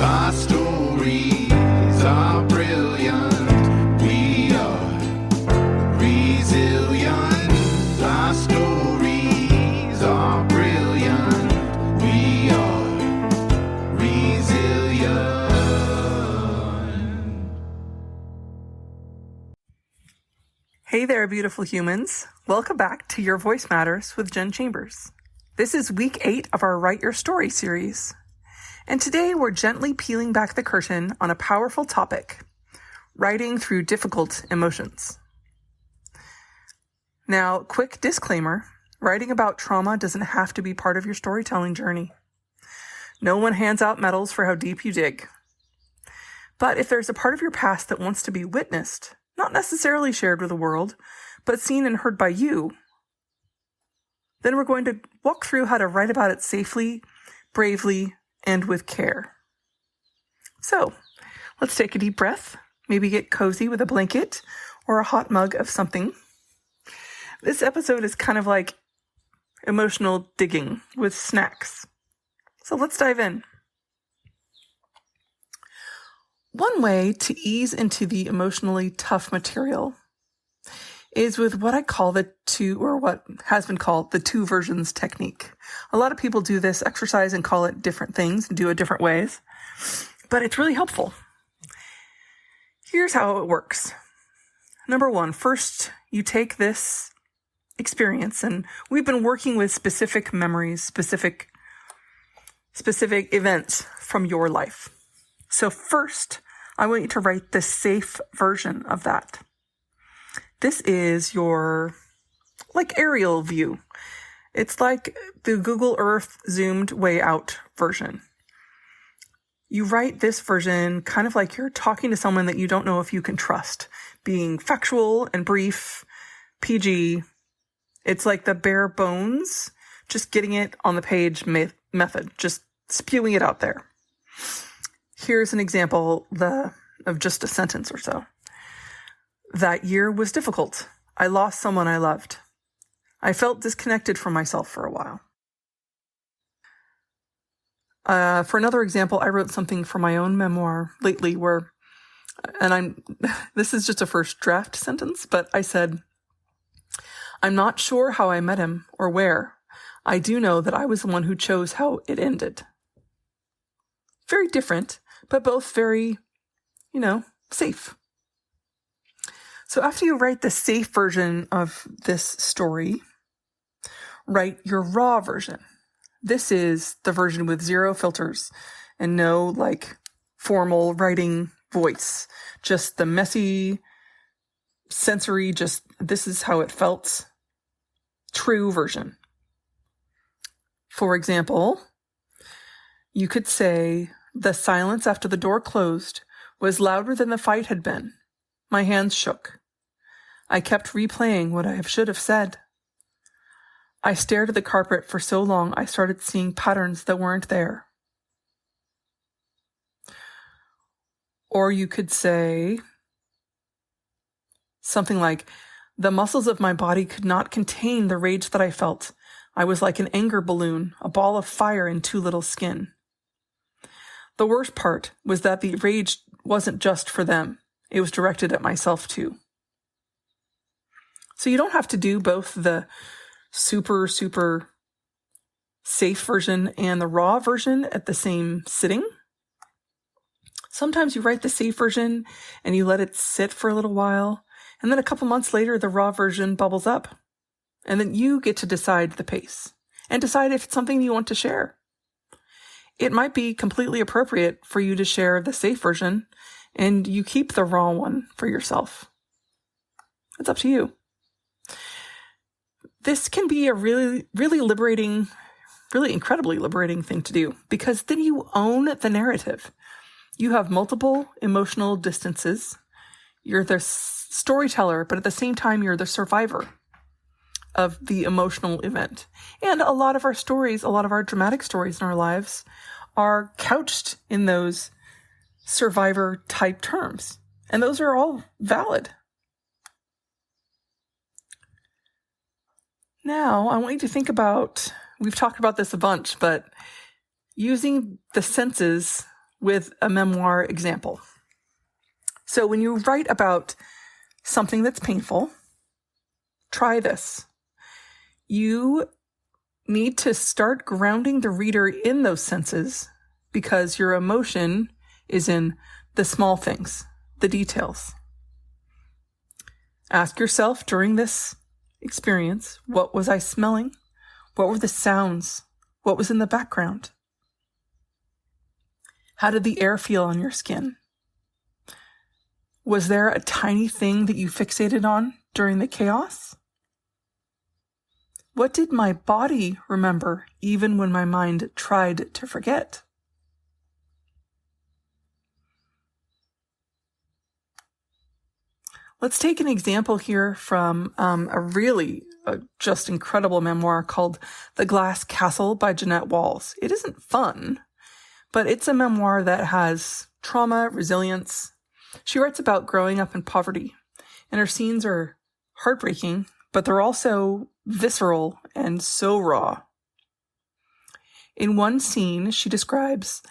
Our stories are brilliant. We are resilient. Our stories are brilliant. We are resilient. Hey there, beautiful humans. Welcome back to Your Voice Matters with Jen Chambers. This is week 8 of our Write Your Story series. And today we're gently peeling back the curtain on a powerful topic, writing through difficult emotions. Now, quick disclaimer, writing about trauma doesn't have to be part of your storytelling journey. No one hands out medals for how deep you dig. But if there's a part of your past that wants to be witnessed, not necessarily shared with the world, but seen and heard by you, then we're going to walk through how to write about it safely, bravely, and with care. So, let's take a deep breath, maybe get cozy with a blanket or a hot mug of something. This episode is kind of like emotional digging with snacks. So let's dive in. One way to ease into the emotionally tough material is with what I call what has been called the 2 versions technique. A lot of people do this exercise and call it different things and do it different ways, but it's really helpful. Here's how it works. Number 1, first you take this experience, and we've been working with specific memories, specific events from your life. So first, I want you to write the safe version of that. This is your, aerial view. It's like the Google Earth zoomed way out version. You write this version kind of like you're talking to someone that you don't know if you can trust, being factual and brief, PG. It's like the bare bones, just getting it on the page method, just spewing it out there. Here's an example of just a sentence or so. That year was difficult. I lost someone I loved. I felt disconnected from myself for a while. For another example, I wrote something for my own memoir lately this is just a first draft sentence, but I said, I'm not sure how I met him or where. I do know that I was the one who chose how it ended. Very different, but both very, safe. So after you write the safe version of this story, write your raw version. This is the version with 0 filters and no formal writing voice. Just the messy, sensory, this is how it felt, true version. For example, you could say, the silence after the door closed was louder than the fight had been. My hands shook. I kept replaying what I should have said. I stared at the carpet for so long I started seeing patterns that weren't there. Or you could say something like, the muscles of my body could not contain the rage that I felt. I was like an anger balloon, a ball of fire in too little skin. The worst part was that the rage wasn't just for them. It was directed at myself too. So you don't have to do both the super, super safe version and the raw version at the same sitting. Sometimes you write the safe version and you let it sit for a little while, and then a couple months later, the raw version bubbles up. And then you get to decide the pace and decide if it's something you want to share. It might be completely appropriate for you to share the safe version and you keep the raw one for yourself. It's up to you. This can be a really, really liberating, really incredibly liberating thing to do, because then you own the narrative. You have multiple emotional distances. You're the storyteller, but at the same time, you're the survivor of the emotional event. And a lot of our stories, a lot of our dramatic stories in our lives are couched in those survivor type terms. And those are all valid. Now, I want you to think about, we've talked about this a bunch, but using the senses with a memoir example. So when you write about something that's painful, try this. You need to start grounding the reader in those senses because your emotion is in the small things, the details. Ask yourself during this experience, what was I smelling? What were the sounds? What was in the background? How did the air feel on your skin? Was there a tiny thing that you fixated on during the chaos? What did my body remember even when my mind tried to forget? Let's take an example here from a really just incredible memoir called The Glass Castle by Jeanette Walls. It isn't fun, but it's a memoir that has trauma, resilience. She writes about growing up in poverty, and her scenes are heartbreaking, but they're also visceral and so raw. In one scene, she describes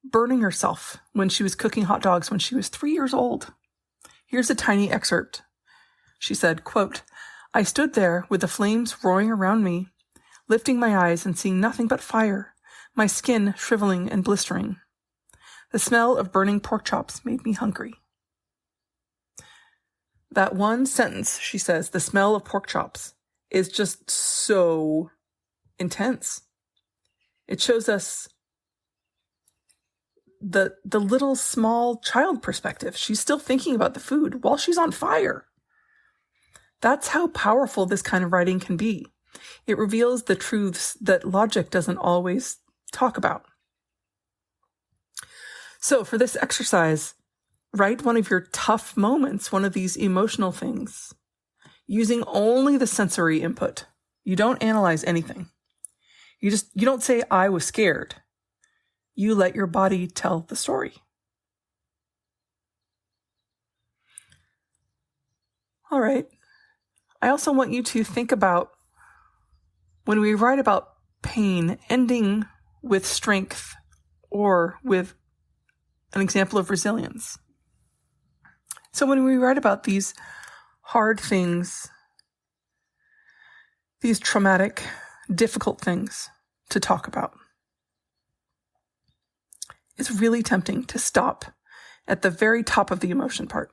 burning herself when she was cooking hot dogs when she was 3 years old. Here's a tiny excerpt. She said, quote, "I stood there with the flames roaring around me, lifting my eyes and seeing nothing but fire, my skin shriveling and blistering. The smell of burning pork chops made me hungry." That one sentence, she says, the smell of pork chops, is just so intense. It shows us the little small child perspective. She's still thinking about the food while she's on fire. That's how powerful this kind of writing can be. It reveals the truths that logic doesn't always talk about. So for this exercise, write one of your tough moments, one of these emotional things, using only the sensory input. You don't analyze anything. You don't say, "I was scared." You let your body tell the story. All right. I also want you to think about when we write about pain, ending with strength or with an example of resilience. So when we write about these hard things, these traumatic, difficult things to talk about, it's really tempting to stop at the very top of the emotion part.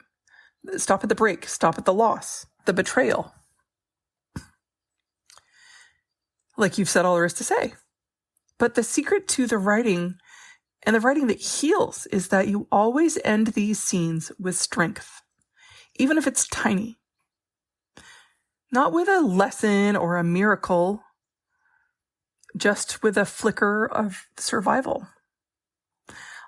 Stop at the break, stop at the loss, the betrayal. Like you've said all there is to say. But the secret to the writing, and the writing that heals, is that you always end these scenes with strength, even if it's tiny. Not with a lesson or a miracle, just with a flicker of survival.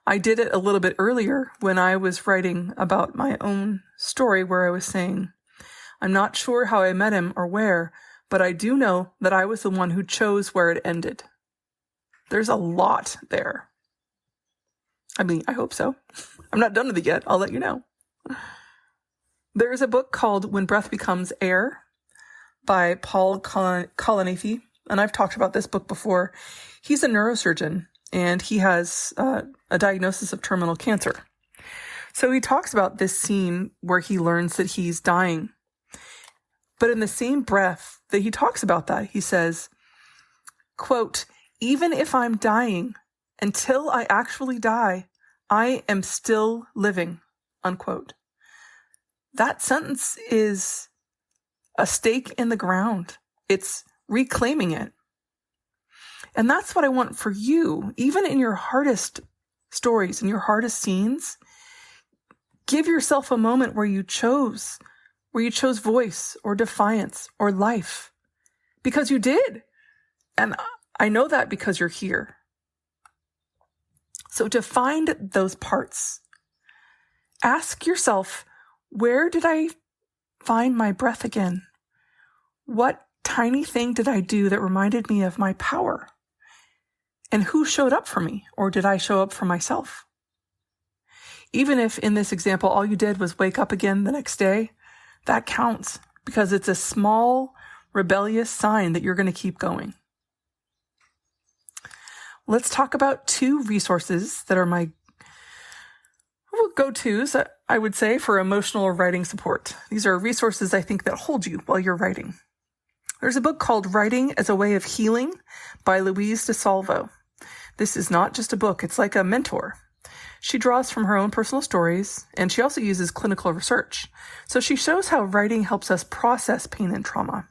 I did it a little bit earlier when I was writing about my own story where I was saying, "I'm not sure how I met him or where, but I do know that I was the one who chose where it ended." There's a lot there. I mean, I hope so. I'm not done with it yet. I'll let you know. There's a book called When Breath Becomes Air by Paul Kalanithi, and I've talked about this book before. He's a neurosurgeon, and he has a diagnosis of terminal cancer. So he talks about this scene where he learns that he's dying. But in the same breath that he talks about that, he says, quote, "Even if I'm dying, until I actually die, I am still living," unquote. That sentence is a stake in the ground. It's reclaiming it. And that's what I want for you. Even in your hardest stories and your hardest scenes, give yourself a moment where you chose voice or defiance or life, because you did. And I know that because you're here. So to find those parts, ask yourself, where did I find my breath again? What tiny thing did I do that reminded me of my power? And who showed up for me? Or did I show up for myself? Even if in this example, all you did was wake up again the next day, that counts, because it's a small, rebellious sign that you're going to keep going. Let's talk about 2 resources that are my go-tos, I would say, for emotional writing support. These are resources I think that hold you while you're writing. There's a book called Writing as a Way of Healing by Louise DeSalvo. This is not just a book, it's like a mentor. She draws from her own personal stories, and she also uses clinical research. So she shows how writing helps us process pain and trauma.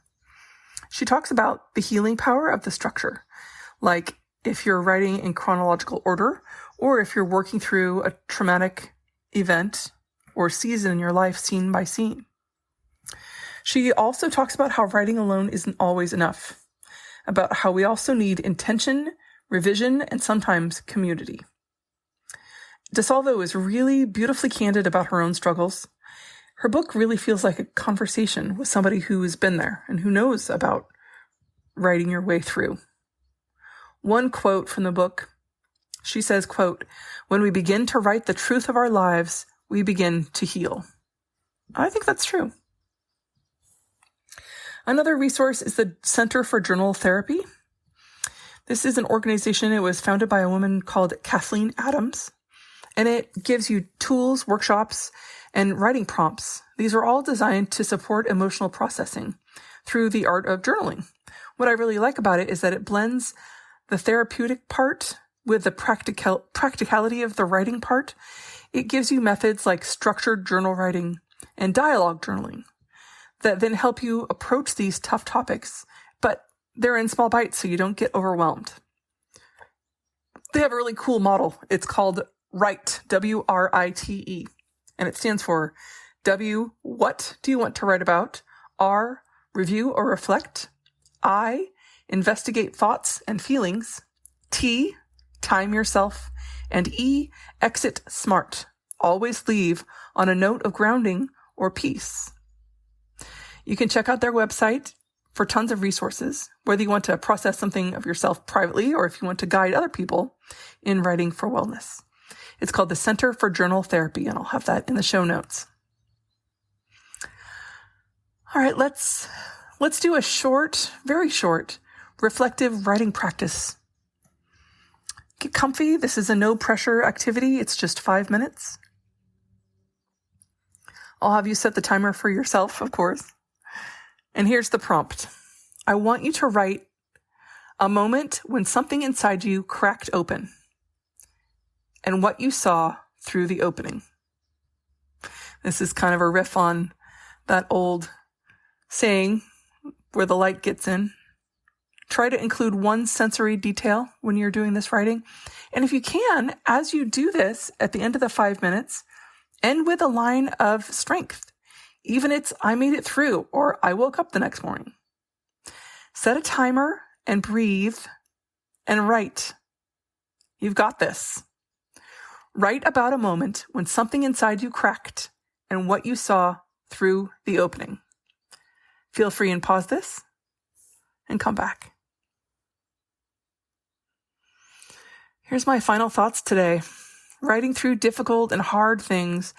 She talks about the healing power of the structure, like if you're writing in chronological order, or if you're working through a traumatic event or season in your life scene by scene. She also talks about how writing alone isn't always enough, about how we also need intention, revision, and sometimes community. DeSalvo is really beautifully candid about her own struggles. Her book really feels like a conversation with somebody who has been there and who knows about writing your way through. One quote from the book, she says, quote, "When we begin to write the truth of our lives, we begin to heal." I think that's true. Another resource is the Center for Journal Therapy. This is an organization. It was founded by a woman called Kathleen Adams, and it gives you tools, workshops, and writing prompts. These are all designed to support emotional processing through the art of journaling. What I really like about it is that it blends the therapeutic part with the practicality of the writing part. It gives you methods like structured journal writing and dialogue journaling that then help you approach these tough topics, but they're in small bites so you don't get overwhelmed. They have a really cool model. It's called WRITE, W-R-I-T-E, and it stands for W, what do you want to write about? R, review or reflect. I, investigate thoughts and feelings. T, time yourself. And E, exit smart. Always leave on a note of grounding or peace. You can check out their website for tons of resources, whether you want to process something of yourself privately or if you want to guide other people in writing for wellness. It's called the Center for Journal Therapy, and I'll have that in the show notes. All right, let's do a short, very short, reflective writing practice. Get comfy. This is a no-pressure activity. It's just 5 minutes. I'll have you set the timer for yourself, of course. And here's the prompt. I want you to write a moment when something inside you cracked open and what you saw through the opening. This is kind of a riff on that old saying where the light gets in. Try to include one sensory detail when you're doing this writing. And if you can, as you do this at the end of the 5 minutes, end with a line of strength. Even it's, I made it through, or I woke up the next morning. Set a timer and breathe and write. You've got this. Write about a moment when something inside you cracked and what you saw through the opening. Feel free and pause this and come back. Here's my final thoughts today. Writing through difficult and hard things,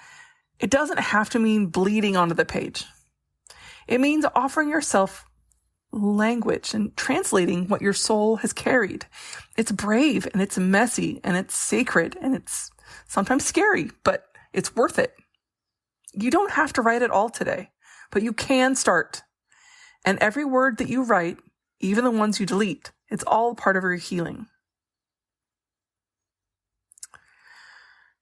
it doesn't have to mean bleeding onto the page. It means offering yourself language and translating what your soul has carried. It's brave and it's messy and it's sacred and it's sometimes scary, but it's worth it. You don't have to write it all today, but you can start. And every word that you write, even the ones you delete, it's all part of your healing.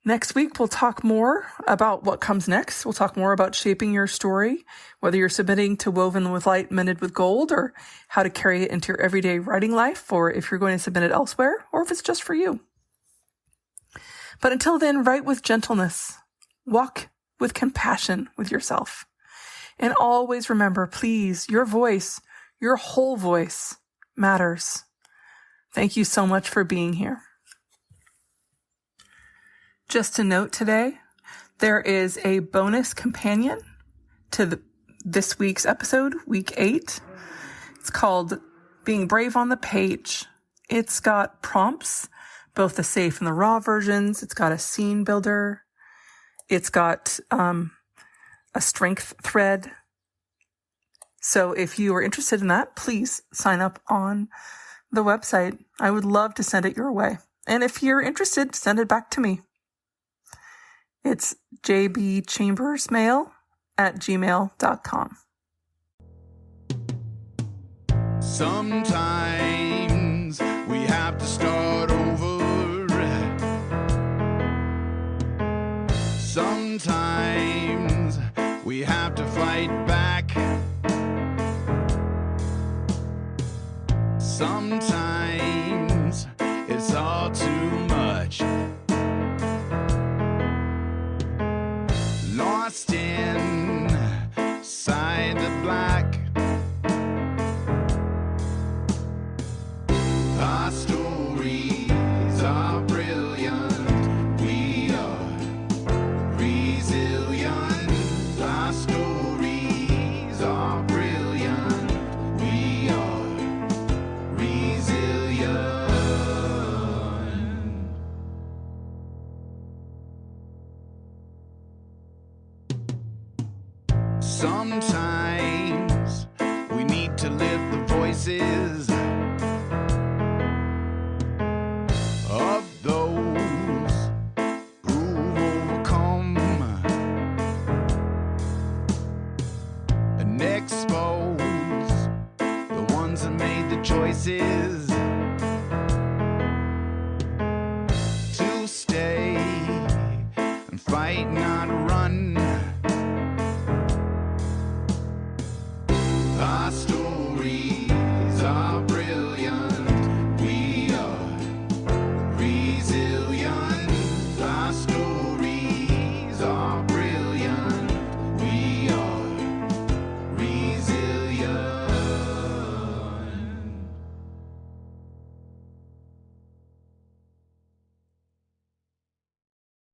Next week, we'll talk more about what comes next. We'll talk more about shaping your story, whether you're submitting to Woven with Light, Mended with Gold, or how to carry it into your everyday writing life, or if you're going to submit it elsewhere, or if it's just for you. But until then, write with gentleness. Walk with compassion with yourself. And always remember, please, your voice, your whole voice matters. Thank you so much for being here. Just a note today, there is a bonus companion to this week's episode, week 8. It's called Being Brave on the Page. It's got prompts, both the safe and the raw versions. It's got a scene builder. It's got a strength thread. So if you are interested in that, please sign up on the website. I would love to send it your way. And if you're interested, send it back to me. It's jbchambersmail@gmail.com. Sometimes we have to start over. Sometimes we have to fight back. Sometimes it's all too much. Lost inside the black. Our stories are brilliant. We are resilient. Our stories are brilliant. We are resilient. Sometimes we need to lift the voices